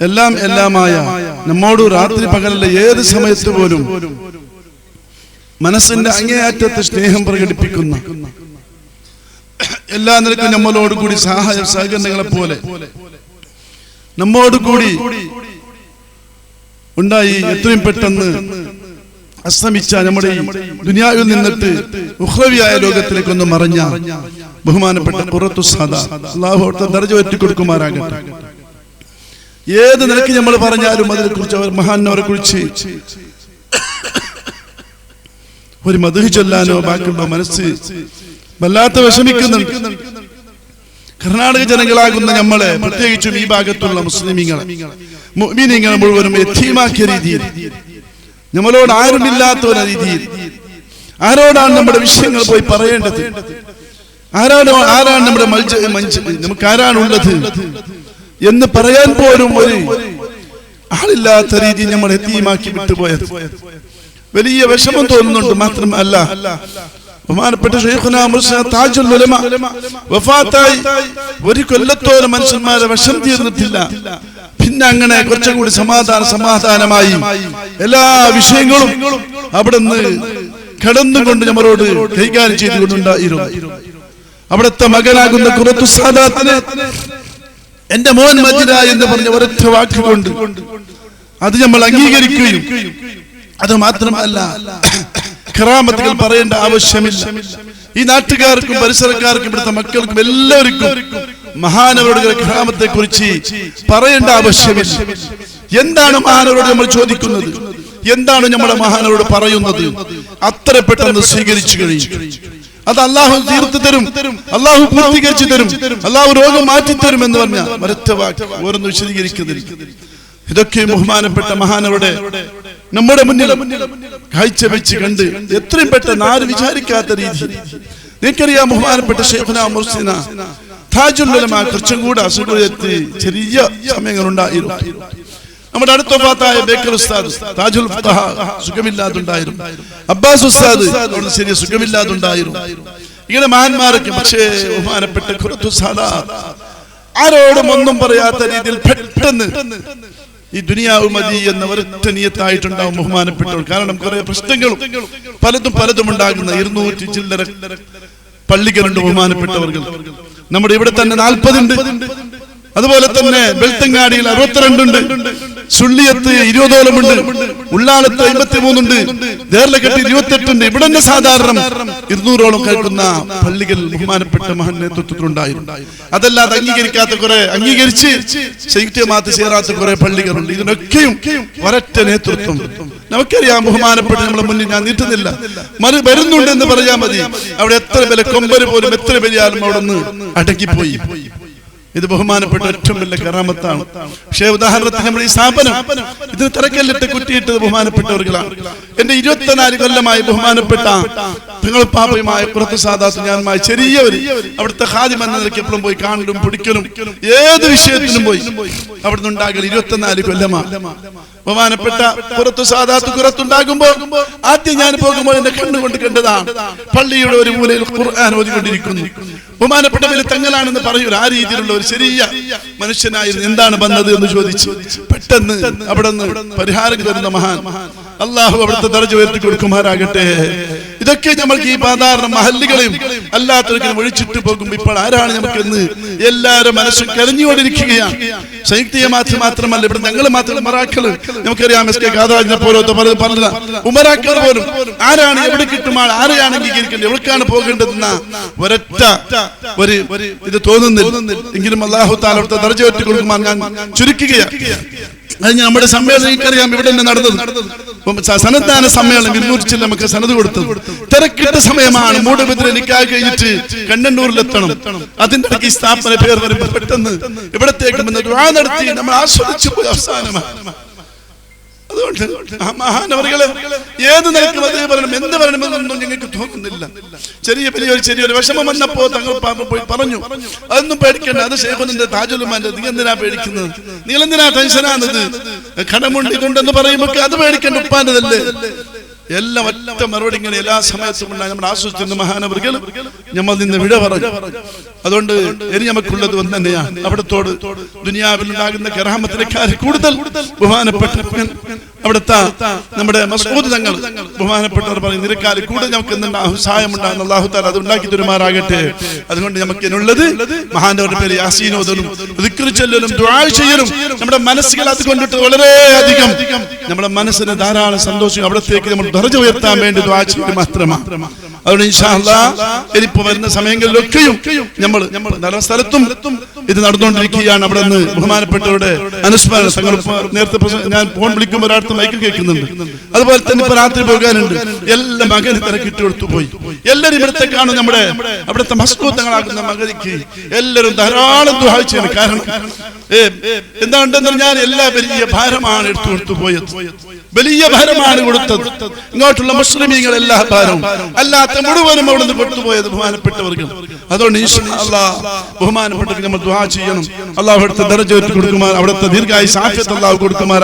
എല്ലാം എല്ലാമായ നമ്മോട് രാത്രി പകലല്ല ഏത് സമയത്ത് പോലും മനസ്സിന്റെ അങ്ങേയറ്റത്തെ സ്നേഹം പ്രകടിപ്പിക്കുന്ന, എല്ലാ നിലക്കും നമ്മളോട് കൂടി സഹായ സഹകരണങ്ങളെ പോലെ നമ്മോട് കൂടി ഉണ്ടായി എത്രയും പെട്ടെന്ന് അസ്തമിച്ച നമ്മുടെ ഈ ദുനിയാവിൽ നിന്നിട്ട് ഉഖ്റവിയായ ലോകത്തിലേക്കൊന്ന് മറഞ്ഞ ബഹുമാനപ്പെട്ട ഖുറത്തു സാദാ അല്ലാഹു അവിടുത്തെ ദർജ ഉയർത്തി കൊടുക്കുമാറാകട്ടെ. ഏത് നിലയ്ക്ക് നമ്മൾ പറഞ്ഞാലും അതിനെ കുറിച്ച്, അവർ മഹാനവരെ കുറിച്ച് ഒരു മദ്ഹ് ചൊല്ലാനോ ബാക്കിയുള്ള മനസ്സ് വല്ലാത്ത വിഷമിക്കുന്നുണ്ട്. കർണാടക ജനങ്ങളാകുന്ന നമ്മളെ, പ്രത്യേകിച്ചും ഈ ഭാഗത്തുള്ള മുസ്ലിമീങ്ങളെ, മുഅ്മിനീങ്ങളെ മുഴുവനും യതീമാക്കിയ രീതിയിൽ, നമ്മളോട് ആരുമില്ലാത്ത ഒരു രീതിയിൽ ആരോടാണ് നമ്മുടെ വിഷയങ്ങൾ പോയി പറയേണ്ടത്, ആരാണ് നമ്മുടെ നമുക്ക് ആരാണുള്ളത് എന്ന് പറയാൻ പോലും ഒരു ആളില്ലാത്ത രീതിയിൽ നമ്മൾ യതീമാക്കി വിട്ടുപോയത് വലിയ വിഷമം തോന്നുന്നുണ്ട്. മാത്രമല്ല, ബഹുമാനപ്പെട്ട ശൈഖുനാ മുർശിദ് താജുൽ ഉലമ വഫാത്തായി ഒരു കൊല്ലത്തോളം മനുഷ്യന്മാരെ വിഷം തീർന്നിട്ടില്ല. പിന്നെ അങ്ങനെ കുറച്ചുകൂടി സമാധാനമായി എല്ലാ വിഷയങ്ങളും അവിടുന്ന് കടന്നുകൊണ്ട് നമ്മളോട് കൈകാര്യം ചെയ്തുകൊണ്ടുണ്ടായിരുന്നു. അവിടുത്തെ മകനാകുന്ന ഖുറത്തു സാദാത്തിനെ എന്റെ മോൻ മജിദ എന്ന് പറഞ്ഞ ഒരൊറ്റ വാക്കുകൊണ്ട് അത് നമ്മൾ അംഗീകരിക്കുകയും, അത് മാത്രമല്ല കറാമത്തുകൾ പറയേണ്ട ആവശ്യമില്ല. ഈ നാട്ടുകാർക്കും പരിസരക്കാർക്കും ഇവിടുത്തെ മക്കൾക്കും എല്ലാവർക്കും മഹാനവരുടെ കറാമത്തെ കുറിച്ച് പറയേണ്ട ആവശ്യമില്ല. എന്താണ് മഹാനവരോട് നമ്മൾ ചോദിക്കുന്നത്, എന്താണ് നമ്മുടെ മഹാനവരോട് പറയുന്നത്, അത്ര പെട്ടെന്ന് സ്വീകരിച്ചു കഴിയും. അത് അള്ളാഹു തീർത്തു തരും, അള്ളാഹു പൂർത്തീകരിച്ചു തരും, അള്ളാഹു രോഗം മാറ്റിത്തരും എന്ന് പറഞ്ഞ ഒരൊറ്റ വാക്ക് ഓരോന്ന് വിശദീകരിക്കുന്നില്ല. ഇതൊക്കെ ബഹുമാനപ്പെട്ട മഹാനവരുടെ നമ്മുടെ മുന്നിൽ കാഴ്ച വെച്ച് കണ്ട് എത്രയും പെട്ടെന്ന് ആരും വിചാരിക്കാത്ത രീതിയിൽ, നിനക്കറിയാം ബഹുമാനപ്പെട്ട ശൈഖുനാ മുർശിദ് താജുൽ ഉലമ കുറച്ചും കൂടെ അസുഖത്ത് ചെറിയ സമയങ്ങളുണ്ടായിരുന്നു. നമ്മുടെ അടുത്ത വഫാത്തായ ബേക്കർ ഉസ്താദ് താജുൽ ഫുഖഹ സുഖമില്ലാതുണ്ടായിരുന്നു. അബ്ബാസ് ഉസ്താദ് ചെറിയ സുഖമില്ലാതുണ്ടായിരുന്നു. ഇങ്ങനെ മഹാന്മാരൊക്കെ, പക്ഷേ ബഹുമാനപ്പെട്ട ഖുറത്തു സാദാ ആരോടും ഒന്നും പറയാത്ത രീതിയിൽ പെട്ടെന്ന് ഈ ദുനിയാവ് മതി എന്ന ഒരൊറ്റ നിയത്തായിട്ടുണ്ടാവും ബഹുമാനപ്പെട്ടവർ. കാരണം കുറെ പ്രശ്നങ്ങളും പലതും ഉണ്ടാകുന്ന 200 ചില്ലറ പള്ളികളുണ്ട് ബഹുമാനപ്പെട്ടവർ. നമ്മുടെ ഇവിടെ തന്നെ 40 ഉണ്ട്, അതുപോലെ തന്നെ ബെൽത്തങ്ങാടിയിൽ 62 ഉണ്ട്, സുള്ളിയത്ത് 20ഓളം ഉണ്ട്, ഉള്ളാളത്ത് 53 ഉണ്ട്, ദേർലക്കെട്ട് 28 ഉണ്ട്. ഇവിടെ തന്നെ സാധാരണ 200ഓളം കേൾക്കുന്ന പള്ളികൾ ബഹുമാനപ്പെട്ട മഹാൻ നേതൃത്വത്തിലുണ്ടായിരുന്നു. അതല്ലാതെ അംഗീകരിക്കാത്ത കുറെ, അംഗീകരിച്ച് ശൈത്യമാത്ത് ചേരാത്ത കുറെ പള്ളികളുണ്ട്. ഇതിനൊക്കെയും ഒരൊറ്റ നേതൃത്വം നമുക്കറിയാം. ബഹുമാനപ്പെട്ട നമ്മളെ മുന്നിൽ ഞാൻ നീട്ടുന്നില്ല, വരുന്നുണ്ട് എന്ന് പറയാൻ മതി. അവിടെ എത്ര വില കൊമ്പര് പോലും എത്ര വലിയാലും അവിടെ നിന്ന് അടങ്ങിപ്പോയി. ഇത് ബഹുമാനപ്പെട്ട ഏറ്റവും വലിയ കറാമത്താണ്. പക്ഷേ ഉദാഹരണത്തിന് നമ്മുടെ ഈ സ്ഥാപനം ഇതിന് തിരക്കല്ലിട്ട് കുറ്റിയിട്ടത് ബഹുമാനപ്പെട്ടവർകളാണ്. എന്റെ 24 കൊല്ലമായി ബഹുമാനപ്പെട്ട നിങ്ങൾ പാപയുമായ ഖുറത്തു സാദാത്ത് ഞാനുമായി ചെറിയവര് അവിടുത്തെ ഖാദിം എന്ന നിലയ്ക്ക് എപ്പോഴും പോയി കാണലും പിടിക്കലും ഏത് വിഷയത്തിനും പോയി അവിടുന്ന് ഉണ്ടാകൽ 24 കൊല്ലമാണ്. ബഹുമാനപ്പെട്ട ഖുറത്തു സാദാത്ത് ഖുറത്തുണ്ടാകുമ്പോൾ ആദ്യം ഞാൻ പോകുമ്പോൾ എന്റെ കണ്ണുകൊണ്ട് കണ്ടതാണ് പള്ളിയുടെ ഒരു മൂലയിൽ ഖുർആൻ ഓതിക്കൊണ്ടിരിക്കുന്നു. ബഹുമാനപ്പെട്ട വലിയ തങ്ങളാണെന്ന് പറയൂല, ആ രീതിയിലുള്ള ഒരു ചെറിയ മനുഷ്യനായിരുന്നു. എന്താണ് വന്നത് എന്ന് ചോദിച്ചു. പെട്ടെന്ന് അവിടെ നിന്ന് പരിഹാരം തരുന്ന മഹാൻ അള്ളാഹു അവിടുത്തെ ദർജ ഉയർത്തി കൊടുക്കുമാറാകട്ടെ. ഇതൊക്കെ നമ്മൾക്ക് ഈ സാധാരണ മഹല്ലുകളെയും അല്ലാത്തവർക്കും ഒഴിച്ചിട്ട് പോകുമ്പോൾ ഇപ്പോൾ ആരാണ് നമുക്കെന്ന് എല്ലാവരും മനസ്സും കരഞ്ഞുകൊണ്ടിരിക്കുകയാണ്. ശൈത്യ മാത്രമല്ല, ഇവിടെ ഞങ്ങൾ മാത്രം ഉമറാക്കള് നമുക്കറിയാം. എസ് കെ ഖാദാജിനെ പോലത്തെ പറഞ്ഞ ഉമറാക്കൾ പോലും ആരാണ്, എവിടെ കിട്ടുമ്പോൾ ആരെയാണ് അംഗീകരിക്കേണ്ടത്, എവിടേക്കാണ് പോകേണ്ടതെന്ന ഒരൊറ്റ ഇത് തോന്നുന്നില്ല. എങ്കിലും അല്ലാഹു തആല അവിടുത്തെ ദർജ ഉയർത്തി കൊടുക്കുമ്പോൾ ഞാൻ ചുരുക്കുകയാണ്. അത് നമ്മുടെ സമ്മേളനം എനിക്കറിയാം ഇവിടെ തന്നെ നടന്നത്. സനദ്ദാന സമ്മേളനം 200 നമുക്ക് സനത് കൊടുത്തത് തിരക്കിട്ട സമയമാണ്. മൂടുബിദ്ര നിക്കാഹ് കഴിഞ്ഞിട്ട് കണ്ണന്നൂരിലെത്തണം. അതിന്റെ ഇടയ്ക്ക് ഈ സ്ഥാപന പേർ വരുമ്പോൾ പെട്ടെന്ന് ഇവിടത്തേക്ക് ദുആ നടത്തി നമ്മൾ ആസ്വദിച്ചു പോയി അവസാനമാണ്. അതുകൊണ്ട് മഹാനവറുകളെ ഏത് നിലയ്ക്കും അതേ പറയണം, എന്ത് പറയണമെന്നൊന്നും ഞങ്ങൾക്ക് തോന്നുന്നില്ല. ചെറിയൊരു വിഷമം വന്നപ്പോ തങ്ങൾ പോയി പറഞ്ഞു, അതൊന്നും പേടിക്കണ്ട, അത് ശൈഖുനിന്റെ താജുൽ ഉലമാന്റെ, നീ എന്തിനാ പേടിക്കുന്നത്, നിങ്ങൾ എന്തിനാ ടെൻഷനാകുന്നത്, കടമുണ്ട് ഇതുണ്ടെന്ന് പറയുമ്പോ അത് പേടിക്കണ്ട, ഉപ്പാൻ്റെതല്ലേ. എല്ലാം ഒറ്റ മറുപടി ഇങ്ങനെ എല്ലാ സമയത്തും ഉണ്ടായി. നമ്മുടെ ആശ്വസിച്ചിരുന്ന മഹാനവറുകൾ നമ്മൾ നിന്ന് വിട പറഞ്ഞു. അതുകൊണ്ട് ഇനി നമുക്കുള്ളത് ഒന്ന് തന്നെയാണ്, അവിടത്തോട് ദുനിയാവിലുണ്ടാകുന്ന കറാമത്തിനേക്കാൾ കൂടുതൽ ബഹുമാനപ്പെട്ട അവിടുത്തെ നമ്മുടെ മസ്ഊദ് തങ്ങൾ ബഹുമാനപ്പെട്ടവർ പറയും നിരക്കാൽ കൂടുതൽ നമുക്ക് എന്തുണ്ടാകും സഹായം ഉണ്ടാകുന്ന അല്ലാഹു തആല അത് ഉണ്ടാക്കി തരുമാറാകട്ടെ. അതുകൊണ്ട് നമുക്ക് ഇതിനുള്ളത് മഹാനവരുടെ പേര് യാസീൻ ഓതലും ദിക്ർ ചൊല്ലലും ദുആ ചെയ്യലും നമ്മുടെ മനസ്സുകൾ അതുകൊണ്ടിട്ട് വളരെയധികം നമ്മുടെ മനസ്സിന് ധാരാളം സന്തോഷം അവിടത്തേക്ക് നമ്മൾ ദർജ ഉയർത്താൻ വേണ്ടി ദുആ ചെയ്യുക മാത്രമാണ്. അതുകൊണ്ട് ഇൻഷാ അല്ലാഹ് ഇനിയിപ്പോ വരുന്ന സമയങ്ങളിലൊക്കെയും നമ്മൾ പല സ്ഥലത്തും ഇത് നടന്നുകൊണ്ടിരിക്കുകയാണ്. അവിടെ നിന്ന് ബഹുമാനപ്പെട്ടവരുടെ അനുസ്മരണ തങ്ങൾ നേരത്തെ ഞാൻ ഫോൺ വിളിക്കുമ്പോൾ ഒരാൾക്ക് മൈക്കിൽ കേൾക്കുന്നുണ്ട്. അതുപോലെ തന്നെ ഇപ്പൊ രാത്രി പോകാനുണ്ട്. എല്ലാ മകന് തിരക്കിട്ട് കൊടുത്തു പോയി. എല്ലാവരും ഇവിടുത്തെ കാണും. നമ്മുടെ അവിടുത്തെ മസ്കൂത്തങ്ങളാകുന്ന മകനിക്ക് എല്ലാവരും ധാരാളം ദുആ ചെയ്യണം. കാരണം എന്താണെന്ന് ഞാൻ എല്ലാ വലിയ ഭാരമാണ് എടുത്തു കൊടുത്തു പോയത്, വലിയ ഭാരമാണ് കൊടുത്തത്. ഇങ്ങോട്ടുള്ള മുസ്ലിമീങ്ങൾ എല്ലാ ഭാരവും അല്ലാത്ത മുഴുവനും അവിടെ നിന്ന് പെട്ടുപോയത് ബഹുമാനപ്പെട്ടവർക്ക്. അതുകൊണ്ട് ഇൻഷാ അല്ലാഹ് ബഹുമാനപ്പെട്ടവർക്ക് നമ്മൾ ദുആ ചെയ്യണം. അല്ലാഹു അവിടുത്തെ ദർജ ഉയർത്തി കൊടുക്കുമാർ, അവിടുത്തെ ദീർഘായുസ്സ് ആഫിയത്ത് അല്ലാഹു കൊടുക്കുമാർ.